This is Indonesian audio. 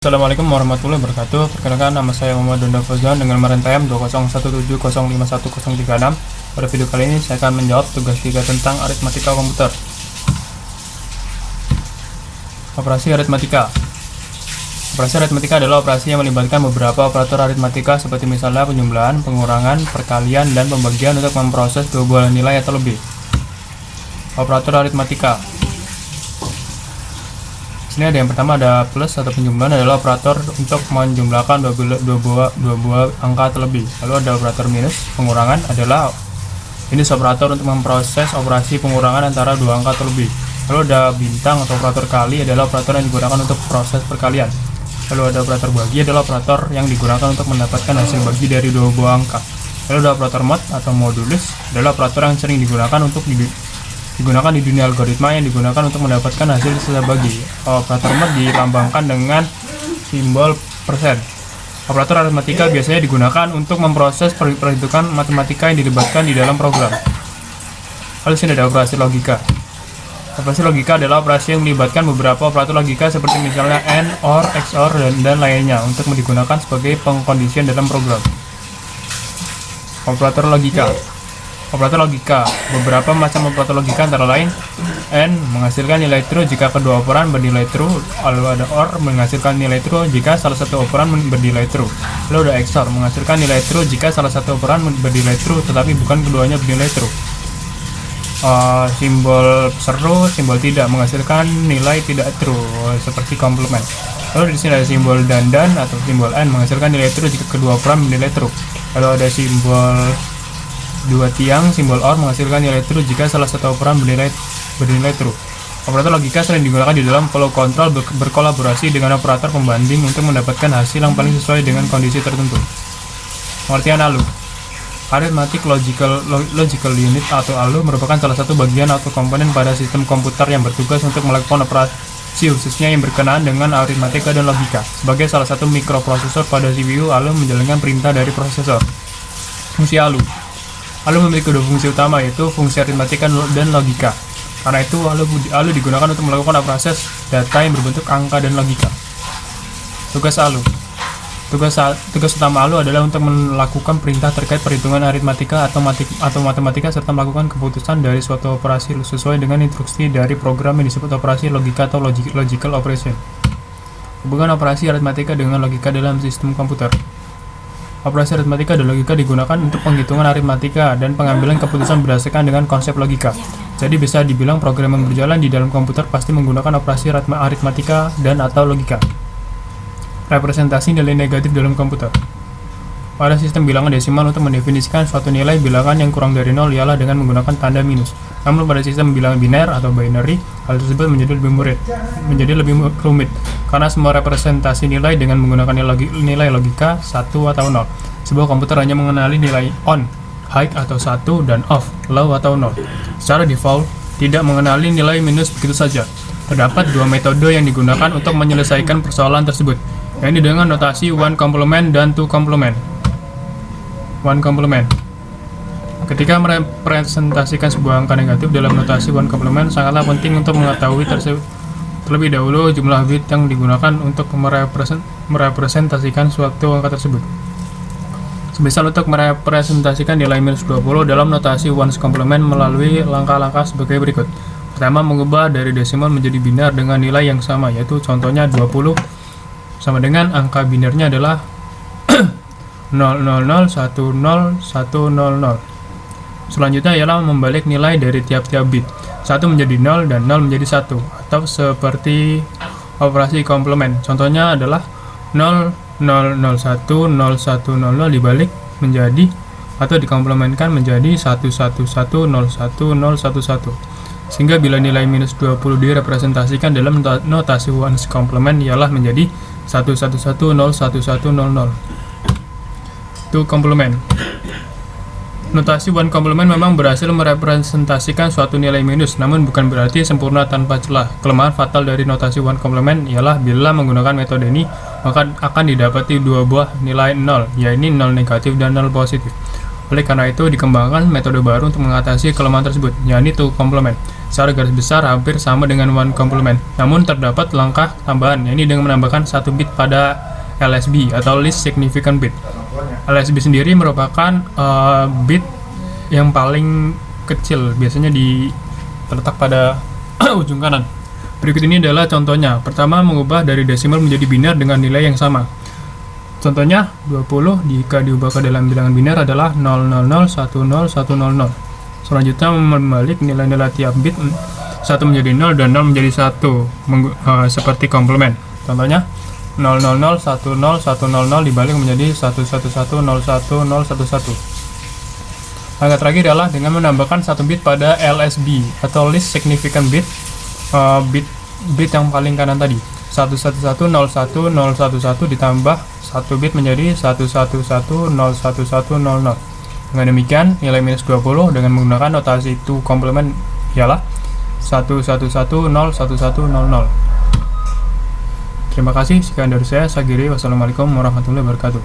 Assalamualaikum warahmatullahi wabarakatuh. Perkenalkan, nama saya Muhammad Donda Fauzan dengan nomor NPM 201705136. Pada video kali ini saya akan menjawab tugas 3 tentang aritmatika komputer. Operasi aritmatika. Operasi aritmatika adalah operasi yang melibatkan beberapa operator aritmatika seperti misalnya penjumlahan, pengurangan, perkalian, dan pembagian untuk memproses dua buah nilai atau lebih. Operator aritmatika. Sini ada yang pertama, ada plus atau penjumlahan adalah operator untuk menjumlahkan dua buah angka atau lebih. Lalu ada operator minus, pengurangan adalah ini operator untuk memproses operasi pengurangan antara dua angka atau lebih. Lalu ada bintang atau operator kali adalah operator yang digunakan untuk proses perkalian. Lalu ada operator bagi adalah operator yang digunakan untuk mendapatkan hasil bagi dari dua buah angka. Lalu ada operator mod atau modulus adalah operator yang sering digunakan di dunia algoritma yang digunakan untuk mendapatkan hasil sisa bagi. Operator mod dilambangkan dengan simbol persen. Operator aritmatika biasanya digunakan untuk memproses perhitungan matematika yang dilibatkan di dalam program. Lalu sini ada operasi logika. Operasi logika adalah operasi yang melibatkan beberapa operator logika seperti misalnya AND, OR, XOR, dan lainnya untuk digunakan sebagai pengkondisian dalam program. Operator logika. Operator logika. Beberapa macam operator logika antara lain AND menghasilkan nilai true jika kedua operan bernilai true. Lalu ada OR menghasilkan nilai true jika salah satu operan bernilai true. Lalu ada XOR menghasilkan nilai true jika salah satu operan bernilai true tetapi bukan keduanya bernilai true. Simbol seru, simbol tidak menghasilkan nilai tidak true seperti komplement. Lalu di sini ada simbol dan atau simbol AND menghasilkan nilai true jika kedua operan bernilai true. Lalu ada simbol dua tiang, simbol OR menghasilkan nilai true jika salah satu operan bernilai true. Operator logika sering digunakan di dalam flow control berkolaborasi dengan operator pembanding untuk mendapatkan hasil yang paling sesuai dengan kondisi tertentu. Pengertian ALU. Arithmetic Logical Unit atau ALU merupakan salah satu bagian atau komponen pada sistem komputer yang bertugas untuk melakukan operasi khususnya yang berkenaan dengan aritmatika dan logika. Sebagai salah satu mikroprosesor pada CPU, ALU menjalankan perintah dari prosesor. Fungsi ALU. ALU memiliki dua fungsi utama, yaitu fungsi aritmatika dan logika. Karena itu, ALU digunakan untuk melakukan proses data yang berbentuk angka dan logika. Tugas ALU. Tugas utama ALU adalah untuk melakukan perintah terkait perhitungan aritmatika atau matematika serta melakukan keputusan dari suatu operasi sesuai dengan instruksi dari program yang disebut operasi logika atau logical operation. Hubungan operasi aritmatika dengan logika dalam sistem komputer. Operasi aritmatika dan logika digunakan untuk penghitungan aritmatika dan pengambilan keputusan berdasarkan dengan konsep logika. Jadi bisa dibilang program yang berjalan di dalam komputer pasti menggunakan operasi aritmatika dan atau logika. Representasi nilai negatif dalam komputer. Pada sistem bilangan desimal, untuk mendefinisikan suatu nilai bilangan yang kurang dari 0 ialah dengan menggunakan tanda minus. Namun pada sistem bilangan biner atau binary, hal tersebut menjadi lebih rumit karena semua representasi nilai dengan menggunakan nilai logika 1 atau 0. Sebuah komputer hanya mengenali nilai on, high atau 1, dan off, low atau 0. Secara default, tidak mengenali nilai minus begitu saja. Terdapat dua metode yang digunakan untuk menyelesaikan persoalan tersebut, yaitu dengan notasi one complement dan two complement. One complement. Ketika merepresentasikan sebuah angka negatif dalam notasi one complement, sangatlah penting untuk mengetahui terlebih dahulu jumlah bit yang digunakan untuk merepresentasikan suatu angka tersebut. Semisal untuk merepresentasikan nilai minus 20 dalam notasi ones complement melalui langkah-langkah sebagai berikut. Pertama, mengubah dari desimal menjadi binar dengan nilai yang sama, yaitu contohnya 20 sama dengan angka binarnya adalah 000101000. Selanjutnya ialah membalik nilai dari tiap-tiap bit, 1 menjadi 0 dan 0 menjadi 1, atau seperti operasi komplement. Contohnya adalah 00010100 dibalik menjadi atau dikomplementkan menjadi 11101011, sehingga bila nilai minus 20 direpresentasikan dalam notasi ones complement ialah menjadi 11101100. Two complement. Notasi one complement memang berhasil merepresentasikan suatu nilai minus, namun bukan berarti sempurna tanpa celah. Kelemahan fatal dari notasi one complement ialah bila menggunakan metode ini, maka akan didapati dua buah nilai 0, yaitu 0 negatif dan 0 positif. Oleh karena itu, dikembangkan metode baru untuk mengatasi kelemahan tersebut, yakni two complement. Secara garis besar hampir sama dengan one complement. Namun terdapat langkah tambahan, yakni dengan menambahkan 1 bit pada LSB atau least significant bit. LSB sendiri merupakan bit yang paling kecil, biasanya terletak pada ujung kanan. Berikut ini adalah contohnya. Pertama, mengubah dari desimal menjadi biner dengan nilai yang sama. Contohnya, 20 jika diubah ke dalam bilangan biner adalah 000101000. Selanjutnya, membalik nilai-nilai tiap bit 1 menjadi 0 dan 0 menjadi 1 seperti komplement. Contohnya, 000101000 dibalik menjadi 11101011. Langkah terakhir adalah dengan menambahkan 1 bit pada LSB atau least significant bit, bit yang paling kanan tadi. 11101011 ditambah 1 bit menjadi 11101100. Dengan demikian, nilai minus 20 dengan menggunakan notasi two complement ialah 11101100. Terima kasih, sekian dari saya, Sagiri. Wassalamualaikum warahmatullahi wabarakatuh.